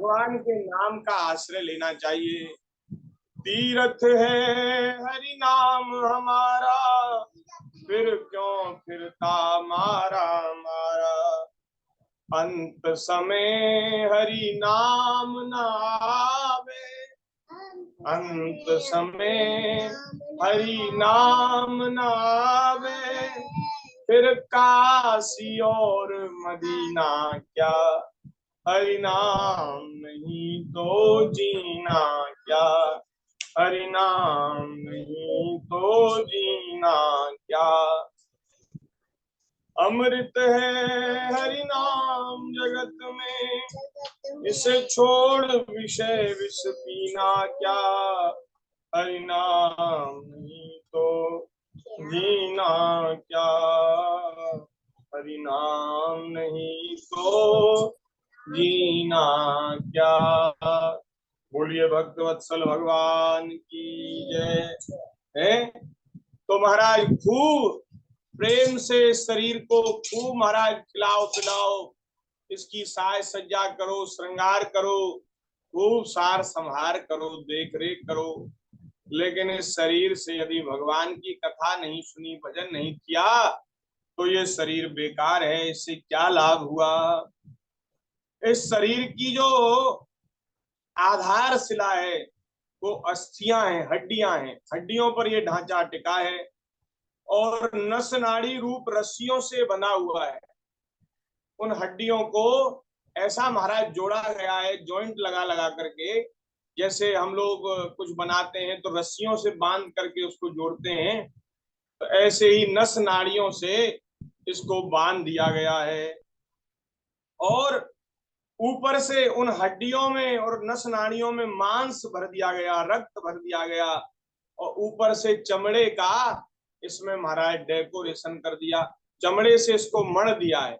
भगवान के नाम का आश्रय लेना चाहिए। तीर्थ है हरि नाम हमारा, फिर क्यों फिरता मारा मारा। अंत समय हरि नाम न आवे, अंत समय हरि नाम न आवे। फिर काशी और मदीना क्या, हरि नाम नहीं तो जीना क्या, हरि नाम नहीं तो जीना क्या। अमृत है हरि नाम जगत में, इसे छोड़ विषय विष पीना क्या, हरि नाम नहीं तो जीना क्या, हरि नाम नहीं तो जीना क्या। बोलिए भक्तवत्सल भगवान की जय। है तो महाराज खूब प्रेम से शरीर को खूब महाराज खिलाओ पिलाओ, इसकी साज सज्जा करो, श्रृंगार करो, खूब सार संहार करो, देख रेख करो। लेकिन इस शरीर से यदि भगवान की कथा नहीं सुनी, भजन नहीं किया, तो ये शरीर बेकार है। इससे क्या लाभ हुआ? इस शरीर की जो आधारशिला है वो अस्थियां हैं, हड्डियां हैं। हड्डियों पर ये ढांचा टिका है और नस नाड़ी रूप रस्सियों से बना हुआ है। उन हड्डियों को ऐसा महाराज जोड़ा गया है, जॉइंट लगा लगा करके, जैसे हम लोग कुछ बनाते हैं तो रस्सियों से बांध करके उसको जोड़ते हैं, तो ऐसे ही नस नाड़ियों से इसको बांध दिया गया है। और ऊपर से उन हड्डियों में और नस नाड़ियों में मांस भर दिया गया, रक्त भर दिया गया, और ऊपर से चमड़े का इसमें महाराज डेकोरेशन कर दिया, चमड़े से इसको मढ़ दिया है।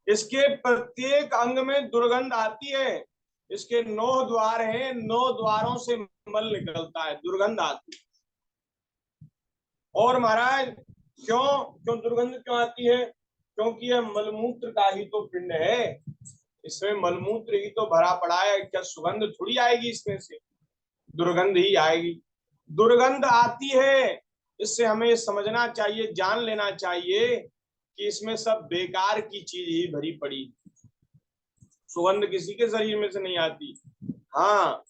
इसके प्रत्येक अंग में दुर्गंध आती है। इसके 9 द्वार हैं, 9 द्वारों से मल निकलता है, दुर्गंध आती है। और महाराज क्यों क्यों दुर्गंध क्यों आती है? क्योंकि यह मलमूत्र का ही तो पिंड है, इसमें मलमूत्र ही तो भरा पड़ा है। क्या सुगंध थोड़ी आएगी इसमें से? दुर्गंध ही आएगी। दुर्गंध आती है, इससे हमें समझना चाहिए, जान लेना चाहिए कि इसमें सब बेकार की चीज ही भरी पड़ी। सुगंध किसी के शरीर में से नहीं आती। हाँ,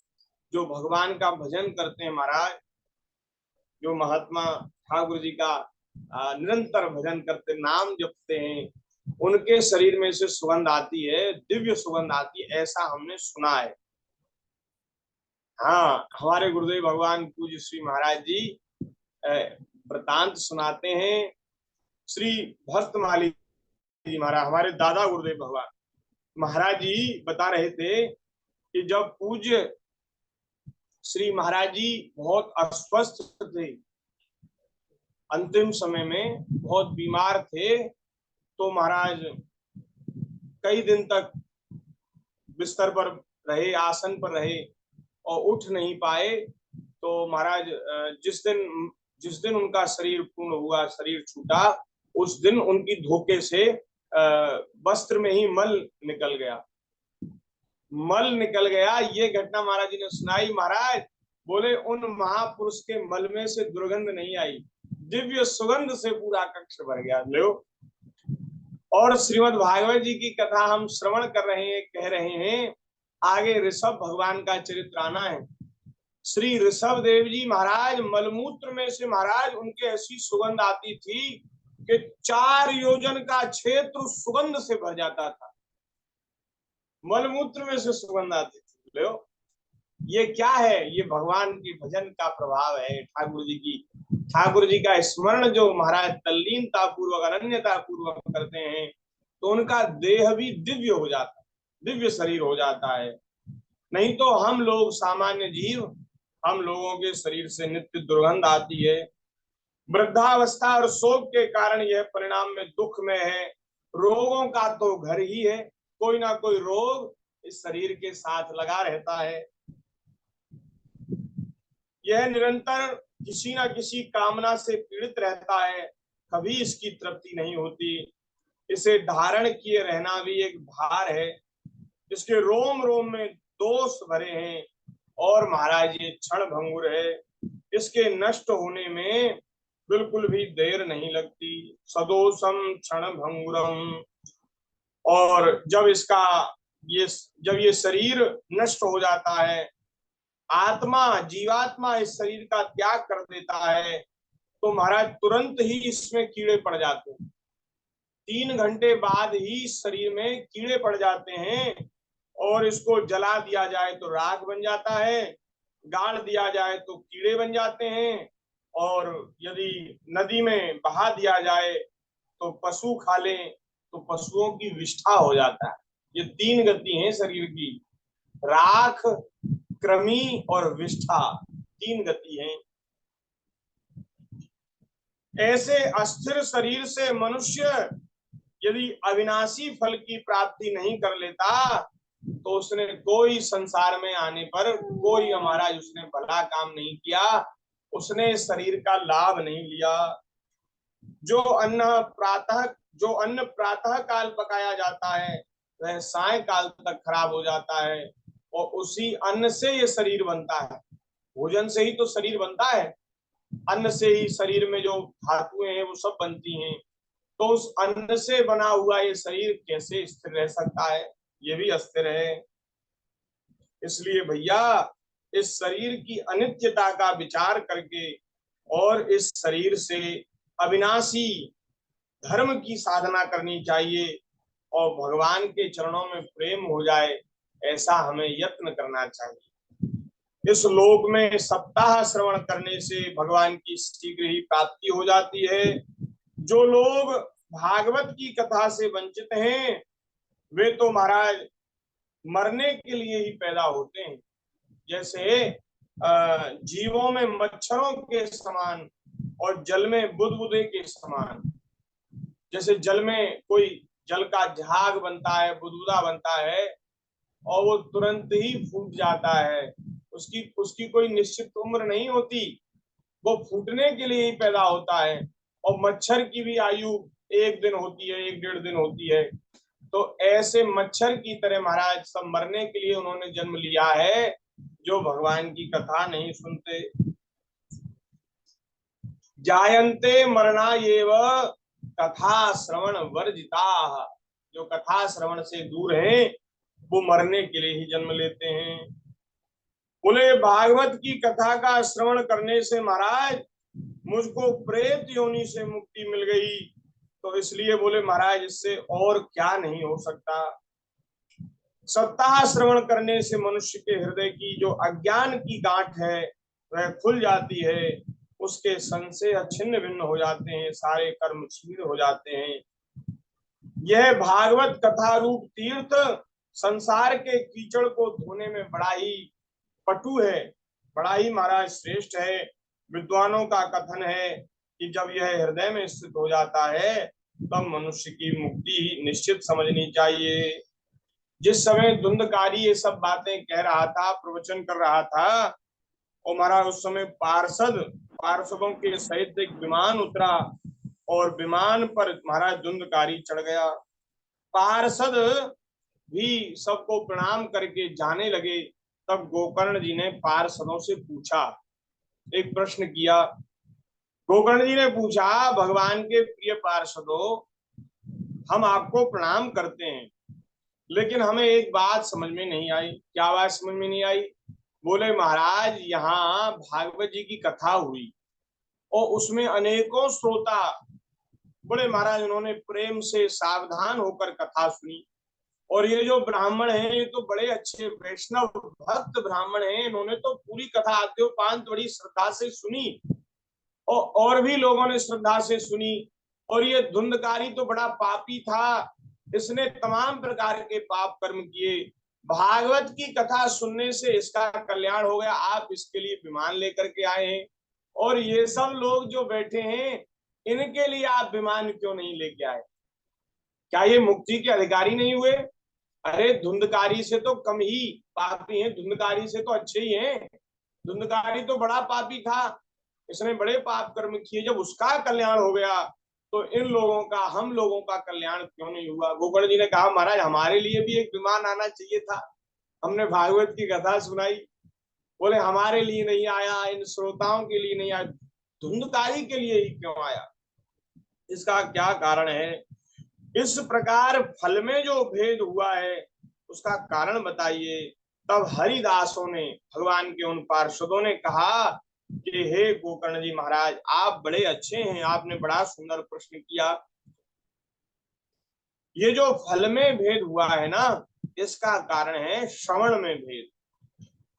जो भगवान का भजन करते हैं महाराज, जो महात्मा ठाकुर जी का निरंतर भजन करते, नाम जपते हैं, उनके शरीर में से सुगंध आती है, दिव्य सुगंध आती है, ऐसा हमने सुना है। हाँ, हमारे गुरुदेव भगवान पूज्य श्री महाराज जी वृतांत सुनाते हैं। श्री भक्तमाली जी महाराज, हमारे दादा गुरुदेव भगवान महाराज जी बता रहे थे कि जब पूज्य श्री महाराज जी बहुत अस्वस्थ थे, अंतिम समय में बहुत बीमार थे, तो महाराज कई दिन तक बिस्तर पर रहे, आसन पर रहे और उठ नहीं पाए। तो महाराज जिस दिन उनका शरीर पूर्ण हुआ, शरीर छूटा, उस दिन उनकी धोखे से वस्त्र में ही मल निकल गया, मल निकल गया। ये घटना महाराज जी ने सुनाई। महाराज बोले उन महापुरुष के मल में से दुर्गंध नहीं आई, दिव्य सुगंध से पूरा कक्ष भर गया। लो, और श्रीमद् भागवत जी की कथा हम श्रवण कर रहे हैं, कह रहे हैं। आगे ऋषभ भगवान का चरित्र आना है। श्री ऋषभ देव जी महाराज मलमूत्र में से महाराज उनके ऐसी सुगंध आती थी कि 4 योजन का क्षेत्र सुगंध से भर जाता था। मलमूत्र में से सुगंध आती थी। लो, ये क्या है? ये भगवान की भजन का प्रभाव है, ठाकुर जी का स्मरण जो महाराज तल्लीनता पूर्वक, अनन्यता पूर्वक करते हैं, तो उनका देह भी दिव्य हो जाता है, दिव्य शरीर हो जाता है। नहीं तो हम लोग सामान्य जीव, हम लोगों के शरीर से नित्य दुर्गंध आती है। वृद्धावस्था और शोक के कारण यह परिणाम में दुख में है। रोगों का तो घर ही है, कोई ना कोई रोग इस शरीर के साथ लगा रहता है। यह निरंतर किसी ना किसी कामना से पीड़ित रहता है, कभी इसकी तृप्ति नहीं होती। इसे धारण किए रहना भी एक भार है। इसके रोम रोम में दोष भरे हैं और महाराज ये क्षण भंगुर है, इसके नष्ट होने में बिल्कुल भी देर नहीं लगती। सदोषम क्षण भंगुरम। और ये जब ये शरीर नष्ट हो जाता है, आत्मा जीवात्मा इस शरीर का त्याग कर देता है, तो महाराज तुरंत ही इसमें कीड़े पड़ जाते हैं। 3 घंटे बाद ही शरीर में कीड़े पड़ जाते हैं, और इसको जला दिया जाए तो राख बन जाता है, गाड़ दिया जाए तो कीड़े बन जाते हैं, और यदि नदी में बहा दिया जाए तो पशु खा लें तो पशुओं की विष्ठा हो जाता है। ये 3 गति हैं शरीर की, राख, कृमि और विष्ठा, 3 गति हैं। ऐसे अस्थिर शरीर से मनुष्य यदि अविनाशी फल की प्राप्ति नहीं कर लेता, तो उसने कोई संसार में आने पर कोई हमारा उसने भला काम नहीं किया, उसने शरीर का लाभ नहीं लिया। जो अन्न प्रातः काल पकाया जाता है वह साय काल तक खराब हो जाता है, और उसी अन्न से ये शरीर बनता है। भोजन से ही तो शरीर बनता है, अन्न से ही शरीर में जो धातुएं हैं वो सब बनती हैं। तो उस अन्न से बना हुआ ये शरीर कैसे स्थिर रह सकता है? ये भी अस्थिर है। इसलिए भैया इस शरीर की अनित्यता का विचार करके और इस शरीर से अविनाशी धर्म की साधना करनी चाहिए, और भगवान के चरणों में प्रेम हो जाए, ऐसा हमें यत्न करना चाहिए। इस लोक में सप्ताह श्रवण करने से भगवान की शीघ्र ही प्राप्ति हो जाती है। जो लोग भागवत की कथा से वंचित हैं, वे तो महाराज मरने के लिए ही पैदा होते हैं। जैसे जीवों में मच्छरों के समान और जल में बुदबुदे के समान। जैसे जल में कोई जल का झाग बनता है, बुदबुदा बनता है, और वो तुरंत ही फूट जाता है, उसकी उसकी कोई निश्चित उम्र नहीं होती, वो फूटने के लिए ही पैदा होता है। और मच्छर की भी आयु 1 दिन होती है, 1-1.5 दिन होती है। तो ऐसे मच्छर की तरह महाराज सब मरने के लिए उन्होंने जन्म लिया है, जो भगवान की कथा नहीं सुनते। जायन्ते मरना एव कथा श्रवण वर्जिता। जो कथा श्रवण से दूर हैं, वो मरने के लिए ही जन्म लेते हैं। बोले भागवत की कथा का श्रवण करने से महाराज मुझको प्रेत योनि से मुक्ति मिल गई, तो इसलिए बोले महाराज इससे और क्या नहीं हो सकता। सप्ताह श्रवण करने से मनुष्य के हृदय की जो अज्ञान की गांठ है वह खुल जाती है, उसके संशय छिन्न भिन्न हो जाते हैं, सारे कर्म क्षीण हो जाते हैं। यह भागवत कथा रूप तीर्थ संसार के कीचड़ को धोने में बड़ा ही पटु है, बड़ा ही महाराज श्रेष्ठ है। विद्वानों का कथन है कि जब यह हृदय में स्थित हो जाता है तब मनुष्य की मुक्ति निश्चित समझनी चाहिए। जिस समय धुंधकारी ये सब बातें कह रहा था, प्रवचन कर रहा था, और महाराज उस समय पार्षदों के सहित एक विमान उतरा, और विमान पर महाराज धुंधकारी चढ़ गया। पार्षद भी सबको प्रणाम करके जाने लगे। तब गोकर्ण जी ने पार्षदों से पूछा, एक प्रश्न किया। गोकर्ण जी ने पूछा, भगवान के प्रिय पार्षदों, हम आपको प्रणाम करते हैं, लेकिन हमें एक बात समझ में नहीं आई। क्या बात समझ में नहीं आई? बोले महाराज यहाँ भागवत जी की कथा हुई और उसमें अनेकों श्रोता बड़े महाराज उन्होंने प्रेम से सावधान होकर कथा सुनी, और ये जो ब्राह्मण हैं ये तो बड़े अच्छे वैष्णव भक्त ब्राह्मण हैं, इन्होंने तो पूरी कथा आद्योपांत बड़ी श्रद्धा से सुनी, और भी लोगों ने श्रद्धा से सुनी। और ये धुंधकारी तो बड़ा पापी था, इसने तमाम प्रकार के पाप कर्म किए, भागवत की कथा सुनने से इसका कल्याण हो गया, आप इसके लिए विमान लेकर के आए हैं, और ये सब लोग जो बैठे हैं इनके लिए आप विमान क्यों नहीं लेके आए? क्या ये मुक्ति के अधिकारी नहीं हुए? अरे धुंधकारी से तो कम ही पापी हैं, धुंधकारी से तो अच्छे ही हैं। धुंधकारी तो बड़ा पापी था, इसने बड़े पाप कर्म किए, जब उसका कल्याण हो गया तो इन लोगों का, हम लोगों का कल्याण क्यों नहीं हुआ? गोकर्ण जी ने कहा महाराज हमारे लिए भी एक विमान आना चाहिए था, हमने भागवत की कथा सुनाई। बोले हमारे लिए नहीं आया, इन श्रोताओं के लिए नहीं आया, धुंधकारी के लिए ही क्यों आया? इसका क्या कारण है? इस प्रकार फल में जो भेद हुआ है उसका कारण बताइए। तब हरिदासों ने, भगवान के उन पार्षदों ने कहा कि हे गोकर्ण जी महाराज, आप बड़े अच्छे हैं, आपने बड़ा सुंदर प्रश्न किया। ये जो फल में भेद हुआ है ना, इसका कारण है श्रवण में भेद।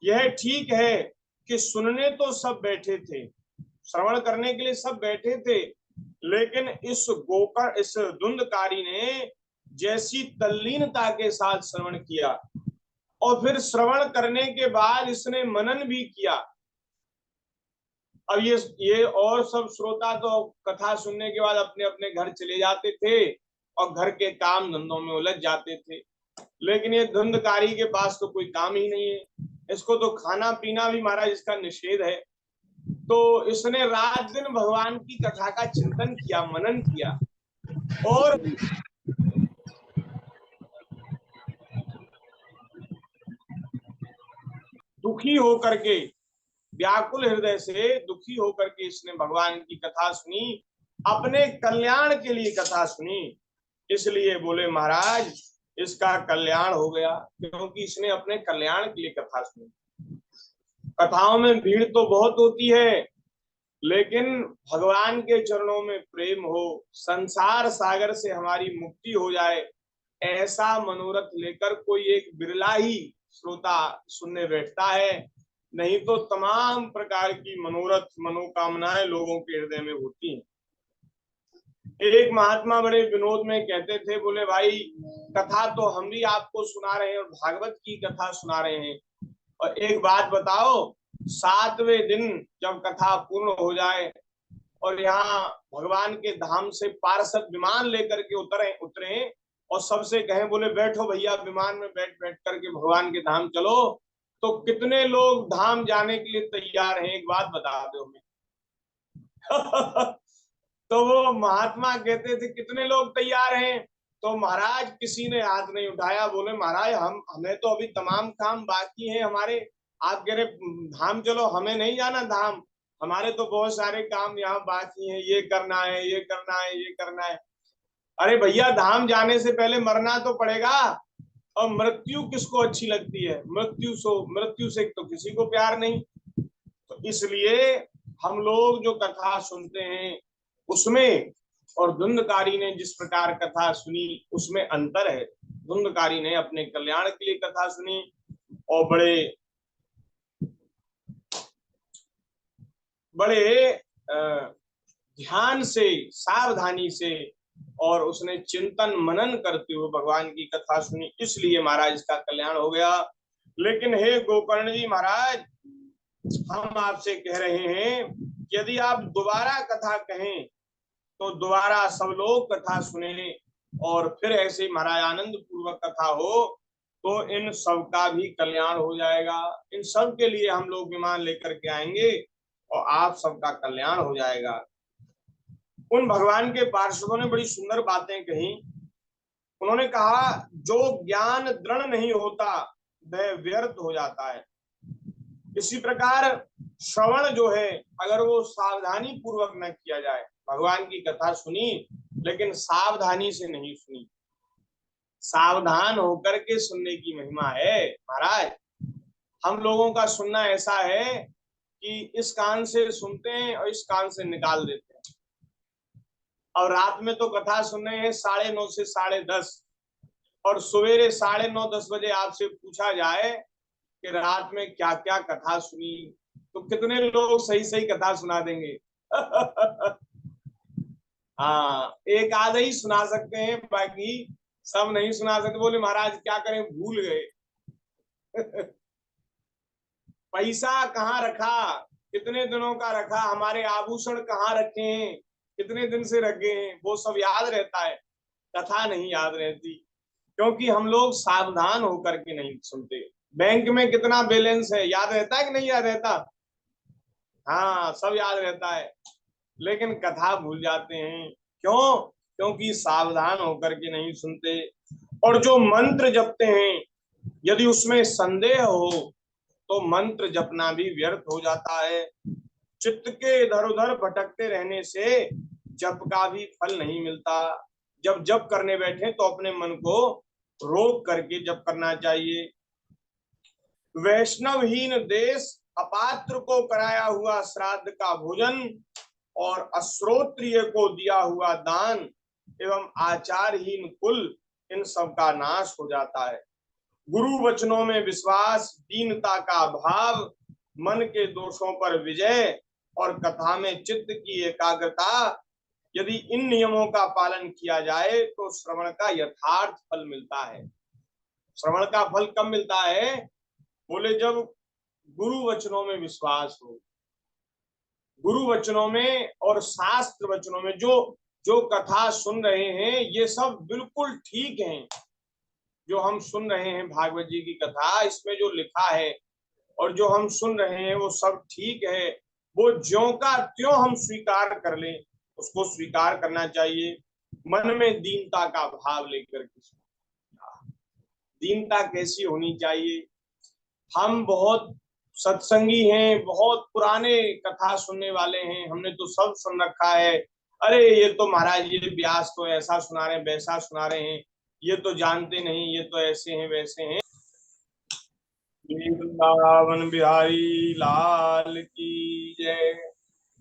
यह ठीक है कि सुनने तो सब बैठे थे, श्रवण करने के लिए सब बैठे थे, लेकिन इस धुंधकारी ने जैसी तल्लीनता के साथ श्रवण किया और फिर श्रवण करने के बाद इसने मनन भी किया। अब ये और सब श्रोता तो कथा सुनने के बाद अपने अपने घर चले जाते थे और घर के काम धंधों में उलझ जाते थे, लेकिन ये धुंधकारी के पास तो कोई काम ही नहीं है, इसको तो खाना पीना भी महाराज इसका निषेध है। तो इसने रात दिन भगवान की कथा का चिंतन किया, मनन किया, और दुखी होकर के, व्याकुल हृदय से दुखी होकर के इसने भगवान की कथा सुनी, अपने कल्याण के लिए कथा सुनी। इसलिए बोले महाराज इसका कल्याण हो गया, क्योंकि इसने अपने कल्याण के लिए कथा सुनी। कथाओं में भीड़ तो बहुत होती है, लेकिन भगवान के चरणों में प्रेम हो, संसार सागर से हमारी मुक्ति हो जाए, ऐसा मनोरथ लेकर कोई एक बिरला ही श्रोता सुनने बैठता है, नहीं तो तमाम प्रकार की मनोरथ मनोकामनाएं लोगों के हृदय में होती हैं। एक महात्मा बड़े विनोद में कहते थे, बोले भाई कथा तो हम भी आपको सुना रहे हैं और भागवत की कथा सुना रहे हैं, और एक बात बताओ, 7वें दिन जब कथा पूर्ण हो जाए और यहाँ भगवान के धाम से पार्षद विमान लेकर के उतरे और सबसे कहें बोले बैठो भैया विमान में बैठ बैठ करके भगवान के धाम चलो, तो कितने लोग धाम जाने के लिए तैयार हैं? एक बात बता दो हमें। तो वो महात्मा कहते थे कितने लोग तैयार हैं? तो महाराज किसी ने हाथ नहीं उठाया। बोले महाराज हमें तो अभी तमाम काम बाकी हैं हमारे, आप कह रहे धाम चलो, हमें नहीं जाना धाम, हमारे तो बहुत सारे काम यहाँ बाकी हैं, ये करना है, ये करना है, ये करना है। अरे भैया धाम जाने से पहले मरना तो पड़ेगा, और मृत्यु किसको अच्छी लगती है? मृत्यु से तो किसी को प्यार नहीं। तो इसलिए हम लोग जो कथा सुनते हैं उसमें और धुंधकारी ने जिस प्रकार कथा सुनी उसमें अंतर है। धुंधकारी ने अपने कल्याण के लिए कथा सुनी और बड़े बड़े ध्यान से, सावधानी से, और उसने चिंतन मनन करते हुए भगवान की कथा सुनी, इसलिए महाराज का कल्याण हो गया। लेकिन हे गोकर्ण जी महाराज, हम आपसे कह रहे हैं यदि आप दोबारा कथा कहें तो दोबारा सब लोग कथा सुने और फिर ऐसे महाराज आनंद पूर्वक कथा हो तो इन सब का भी कल्याण हो जाएगा। इन सब के लिए हम लोग विमान लेकर के आएंगे और आप सबका कल्याण हो जाएगा। उन भगवान के पार्षदों ने बड़ी सुंदर बातें कही। उन्होंने कहा जो ज्ञान दृढ़ नहीं होता वह व्यर्थ हो जाता है। इसी प्रकार श्रवण जो है अगर वो सावधानी पूर्वक न किया जाए, भगवान की कथा सुनी लेकिन सावधानी से नहीं सुनी, सावधान होकर के सुनने की महिमा है। महाराज हम लोगों का सुनना ऐसा है कि इस कान से सुनते हैं और इस कान से निकाल देते हैं। और रात में तो कथा सुनने हैं 9:30 से 10:30, और सवेरे 9:30-10 बजे आपसे पूछा जाए कि रात में क्या क्या कथा सुनी, तो कितने लोग सही सही कथा सुना देंगे? हाँ, एक आधा ही सुना सकते हैं, बाकी सब नहीं सुना सकते। बोले महाराज क्या करें, भूल गए। पैसा कहाँ रखा, कितने दिनों का रखा, हमारे आभूषण कहाँ रखे हैं, कितने दिन से रखे हैं, वो सब याद रहता है, कथा नहीं याद रहती, क्योंकि हम लोग सावधान होकर के नहीं सुनते। बैंक में कितना बैलेंस है याद रहता है कि नहीं याद रहता? हाँ, सब याद रहता है, लेकिन कथा भूल जाते हैं। क्यों? क्योंकि सावधान होकर के नहीं सुनते। और जो मंत्र जपते हैं, यदि उसमें संदेह हो तो मंत्र जपना भी व्यर्थ हो जाता है। चित्त के इधर उधर भटकते रहने से जप का भी फल नहीं मिलता। जब जप करने बैठे तो अपने मन को रोक करके जप करना चाहिए। वैष्णवहीन देश, अपात्र को कराया हुआ श्राद्ध का भोजन और अश्रोत्रिय को दिया हुआ दान एवं आचारहीन कुल, इन सब का नाश हो जाता है। गुरु वचनों में विश्वास, दीनता का भाव, मन के दोषों पर विजय और कथा में चित्त की एकाग्रता, यदि इन नियमों का पालन किया जाए तो श्रवण का यथार्थ फल मिलता है। श्रवण का फल कब मिलता है? बोले जब गुरु वचनों में विश्वास हो। गुरु वचनों में और शास्त्र वचनों में जो जो कथा सुन रहे हैं, ये सब बिल्कुल ठीक है। जो हम सुन रहे हैं भागवत जी की कथा, इसमें जो लिखा है और जो हम सुन रहे हैं वो सब ठीक है। वो ज्यों का त्यों हम स्वीकार कर लें, उसको स्वीकार करना चाहिए। मन में दीनता का भाव लेकर के। दीनता कैसी होनी चाहिए? हम बहुत सत्संगी हैं, बहुत पुराने कथा सुनने वाले हैं, हमने तो सब सुन रखा है। अरे ये तो महाराज, ये व्यास तो ऐसा सुना रहे हैं, वैसा सुना रहे हैं, ये तो जानते नहीं, ये तो ऐसे हैं वैसे हैं। वृंदावन बिहारी लाल की जय।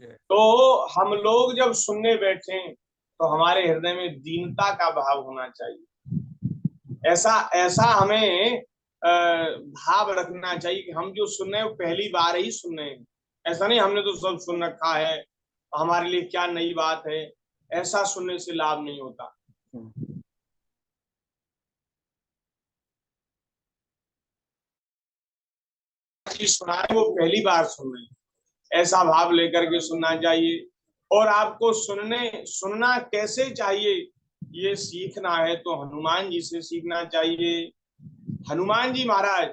तो हम लोग जब सुनने बैठे तो हमारे हृदय में दीनता का भाव होना चाहिए। ऐसा ऐसा हमें भाव रखना चाहिए कि हम जो सुन रहे हैं वो पहली बार ही सुन रहे हैं। ऐसा नहीं हमने तो सब सुन रखा है, हमारे लिए क्या नई बात है। ऐसा सुनने से लाभ नहीं होता। सुना रहे वो पहली बार सुन रहे हैं, ऐसा भाव लेकर के सुनना चाहिए। और आपको सुनना कैसे चाहिए, ये सीखना है तो हनुमान जी से सीखना चाहिए। हनुमान जी महाराज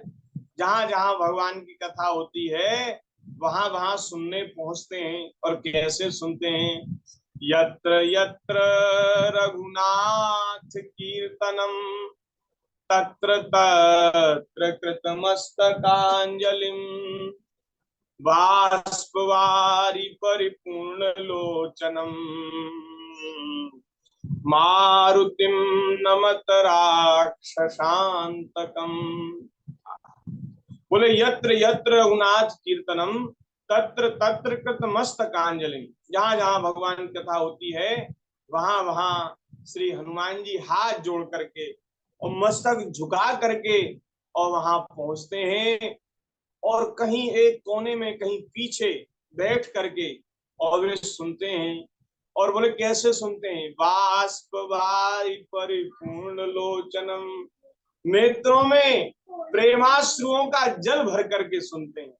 जहां जहां भगवान की कथा होती है, वहां वहां सुनने पहुंचते हैं। और कैसे सुनते हैं? यत्र यत्र रघुनाथ कीर्तनम, तत्र तत्र कृतमस्तकांजलिम, बाष्पवारि परिपूर्ण लोचनम, मारुतिम नमत राक्षसांतकम। बोले यत्र यत्र रघुनाथ कीर्तनम, तत्र तत्र कृत मस्तकांजलि। जहां जहां भगवान की कथा होती है, वहां वहां श्री हनुमान जी हाथ जोड़ करके और मस्तक झुका करके और वहां पहुंचते हैं। और कहीं एक कोने में, कहीं पीछे बैठ करके और वे सुनते हैं। और बोले कैसे सुनते हैं? बाष्प वारि परिपूर्ण लोचनम, नेत्रों में प्रेमाश्रुओं का जल भर करके सुनते हैं।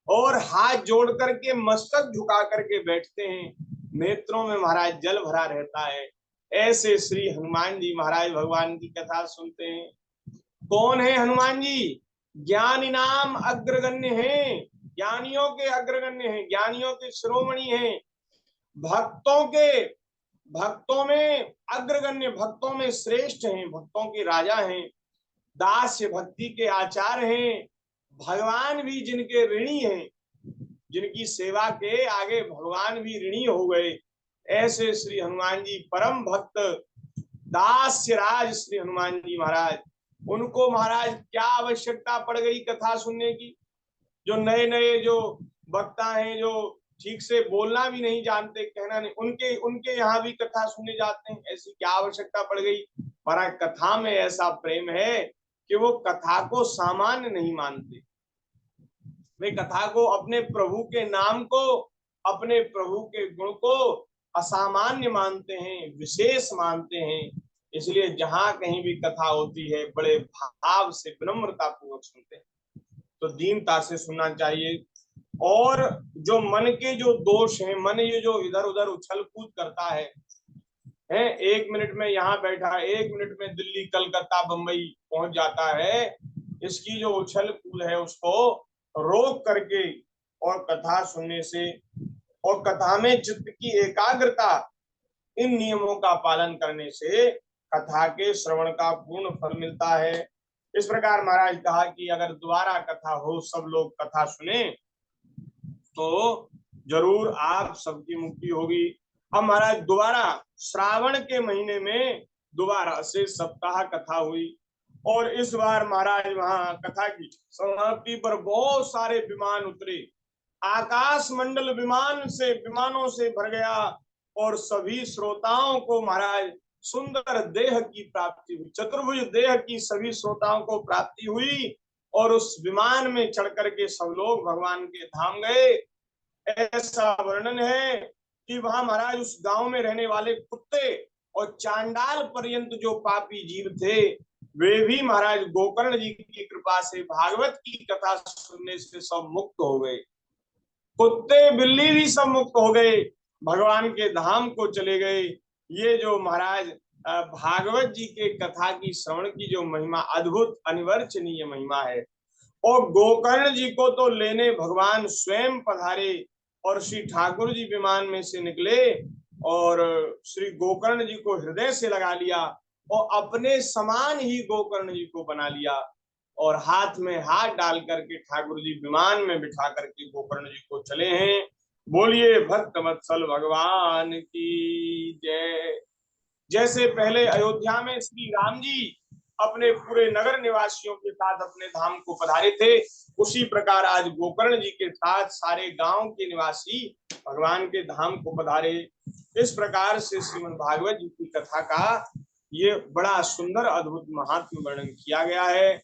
और हाथ जोड़ करके मस्तक झुका करके बैठते हैं, नेत्रों में महाराज जल भरा रहता है। ऐसे श्री हनुमान जी महाराज भगवान की कथा सुनते हैं। कौन है हनुमान जी? ज्ञानी नाम अग्रगण्य है, ज्ञानियों के अग्रगण्य है, ज्ञानियों के शिरोमणि है। भक्तों के, भक्तों में अग्रगण्य, भक्तों में श्रेष्ठ हैं, भक्तों के राजा हैं, दास्य भक्ति के आचार्य हैं। भगवान भी जिनके ऋणी हैं, जिनकी सेवा के आगे भगवान भी ऋणी हो गए, ऐसे श्री हनुमान जी परम भक्त दास्य राज श्री हनुमान जी महाराज। उनको महाराज क्या आवश्यकता पड़ गई कथा सुनने की? जो नए नए जो वक्ता हैं, जो ठीक से बोलना भी नहीं जानते, कहना नहीं, उनके उनके यहाँ भी कथा सुनने जाते हैं। ऐसी क्या आवश्यकता पड़ गई? महाराज कथा में ऐसा प्रेम है कि वो कथा को सामान्य नहीं मानते। वे कथा को, अपने प्रभु के नाम को, अपने प्रभु के गुण को असामान्य मानते हैं, विशेष मानते हैं। इसलिए जहां कहीं भी कथा होती है, बड़े भाव से विनम्रता पूर्वक सुनते हैं। तो दीनता से सुनना चाहिए। और जो मन के जो दोष हैं, मन ये जो इधर उधर उछल कूद करता है, 1 मिनट में यहाँ बैठा, 1 मिनट में दिल्ली कलकत्ता बंबई पहुंच जाता है, इसकी जो उछल कूद है उसको रोक करके और कथा सुनने से, और कथा में चित्त की एकाग्रता इन नियमों का पालन करने से कथा के श्रवण का पूर्ण फल मिलता है। इस प्रकार महाराज कहा कि अगर दोबारा कथा हो, सब लोग कथा सुने, तो जरूर आप सबकी मुक्ति होगी। अब महाराज दोबारा श्रावण के महीने में दोबारा से सप्ताह कथा हुई, और इस बार महाराज वहां कथा की समाप्ति पर बहुत सारे विमान उतरे, आकाश मंडल विमानों से भर गया, और सभी श्रोताओं को महाराज सुंदर देह की प्राप्ति हुई, चतुर्भुज देह की सभी श्रोताओं को प्राप्ति हुई, और उस विमान में चढ़ करके सब लोग भगवान के धाम गए। ऐसा वर्णन है कि वहां महाराज उस गांव में रहने वाले कुत्ते और चांडाल पर्यंत जो पापी जीव थे, वे भी महाराज गोकर्ण जी की कृपा से भागवत की कथा सुनने से सब मुक्त हो गए। कुत्ते बिल्ली भी सब मुक्त हो गए, भगवान के धाम को चले गए। ये जो महाराज भागवत जी के कथा की श्रवण की जो महिमा, अद्भुत अनिवर्चनीय महिमा है। और गोकर्ण जी को तो लेने भगवान स्वयं पधारे, और श्री ठाकुर जी विमान में से निकले और श्री गोकर्ण जी को हृदय से लगा लिया, और अपने समान ही गोकर्ण जी को बना लिया, और हाथ में हाथ डाल करके ठाकुर जी विमान में बिठा करके गोकर्ण जी को चले हैं। बोलिए भक्त वत्सल भगवान की जय। जैसे पहले अयोध्या में श्री राम जी अपने पूरे नगर निवासियों के साथ अपने धाम को पधारे थे, उसी प्रकार आज गोकर्ण जी के साथ सारे गांव के निवासी भगवान के धाम को पधारे। इस प्रकार से श्रीमद् भागवत जी की कथा का ये बड़ा सुंदर अद्भुत महात्म वर्णन किया गया है।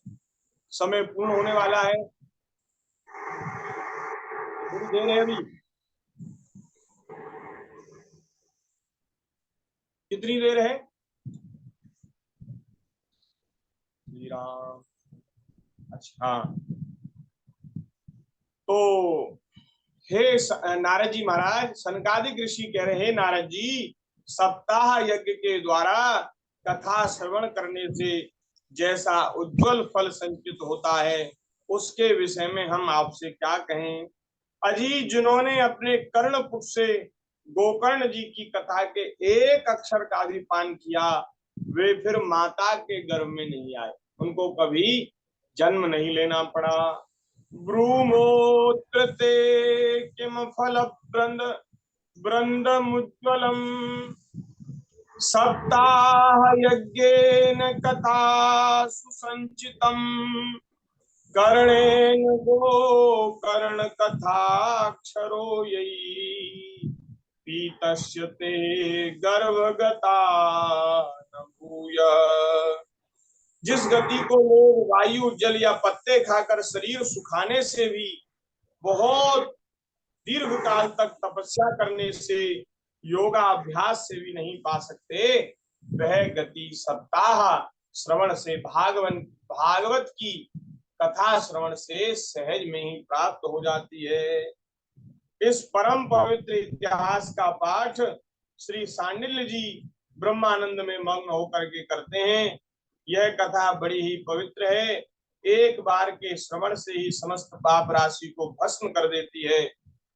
समय पूर्ण होने वाला है, थोड़ी देर है अभी। कितनी देर है? राम, अच्छा। तो हे नारद जी महाराज, सनकादिक ऋषि कह रहे हैं, नारद जी, सप्ताह यज्ञ के द्वारा कथा श्रवण करने से जैसा उज्जवल फल संचित होता है, उसके विषय में हम आपसे क्या कहें। अजी जिन्होंने अपने कर्णपुट से गोकर्ण जी की कथा के एक अक्षर का भी पान किया, वे फिर माता के गर्भ में नहीं आए, उनको कभी जन्म नहीं लेना पड़ा। ब्रूमोत्र ते किम फल ब्रंदमुज्ज्वलम सप्ताह यज्ञेन कथा सुसंचितम कर्णेन गोकर्ण कथाक्षरो यही पीतस्य ते गर्भगता न भूयः। जिस गति को लोग वायु, जल या पत्ते खाकर शरीर सुखाने से भी, बहुत दीर्घ काल तक तपस्या करने से, योगाभ्यास से भी नहीं पा सकते, वह गति सप्ताह श्रवण से, भागवत की कथा श्रवण से सहज में ही प्राप्त हो जाती है। इस परम पवित्र इतिहास का पाठ श्री सांडिल्य जी ब्रह्मानंद में मग्न होकर के करते हैं। यह कथा बड़ी ही पवित्र है, एक बार के श्रवण से ही समस्त पाप राशि को भस्म कर देती है।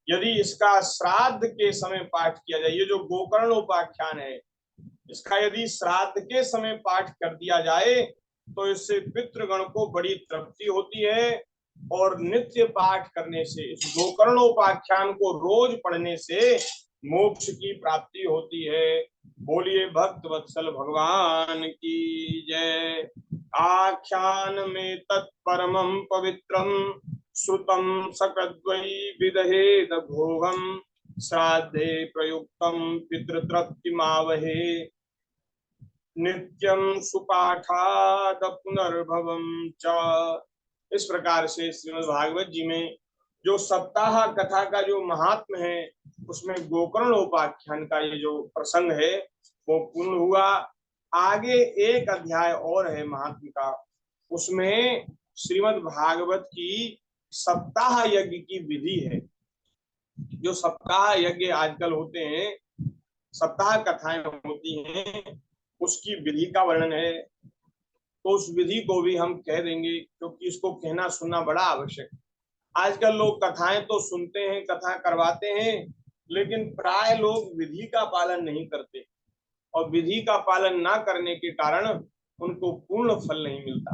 यदि इसका श्राद्ध के समय पाठ किया जाए, ये जो गोकर्णोपाख्यान है, इसका यदि श्राद्ध के समय पाठ कर दिया जाए तो इससे पितृगण को बड़ी तृप्ति होती है, और नित्य पाठ करने से, इस गोकर्णोपाख्यान को रोज पढ़ने से मोक्ष की प्राप्ति होती है। बोलिए भक्त वत्सल भगवान की जय। आख्यान में तत्परमं पवित्रम श्रुतम सकद्वै विदहेद भोगम श्राद्धे प्रयुक्तम पितृतृप्तिमावहे नित्यम सुपाठाद पुनर्भवम च। इस प्रकार से श्रीमद् भागवत जी में जो सप्ताह कथा का जो महात्म है, उसमें गोकर्णोपाख्यान का ये जो प्रसंग है वो पूर्ण हुआ। आगे एक अध्याय और है महात्म का, उसमें श्रीमद् भागवत की सप्ताह यज्ञ की विधि है। जो सप्ताह यज्ञ आजकल होते हैं, सप्ताह कथाएं होती हैं, उसकी विधि का वर्णन है। तो उस विधि को भी हम कह देंगे, क्योंकि इसको कहना सुनना बड़ा आवश्यक है। आजकल लोग कथाएं तो सुनते हैं, कथा करवाते हैं, लेकिन प्राय लोग विधि का पालन नहीं करते। और विधि का पालन ना करने के कारण उनको पूर्ण फल नहीं मिलता।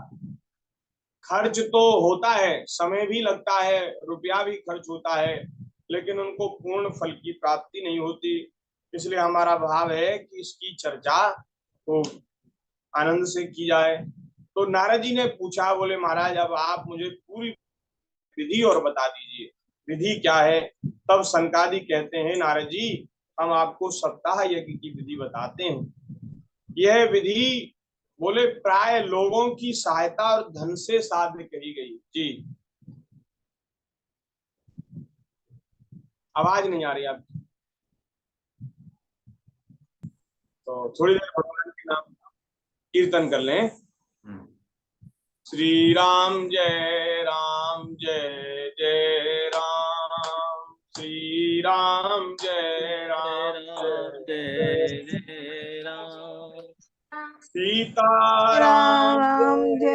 खर्च तो होता है, समय भी लगता है, रुपया भी खर्च होता है, लेकिन उनको पूर्ण फल की प्राप्ति नहीं होती। इसलिए हमारा भाव है कि इसकी चर्चा को आनंद से की जाए। तो नारद जी ने पूछा, बोले महाराज अब आप मुझे पूरी विधि और बता दीजिए, विधि क्या है। तब सनकादि कहते हैं, नारद जी हम आपको सप्ताह यज्ञ की विधि बताते हैं। यह विधि बोले प्राय लोगों की सहायता और धन से साध्य कही गई। जी, आवाज नहीं आ रही आपकी। तो थोड़ी देर भगवान के नाम कीर्तन कर लें। श्री राम जय जय राम, श्री राम जय राम जय जय राम, सीता राम राम जय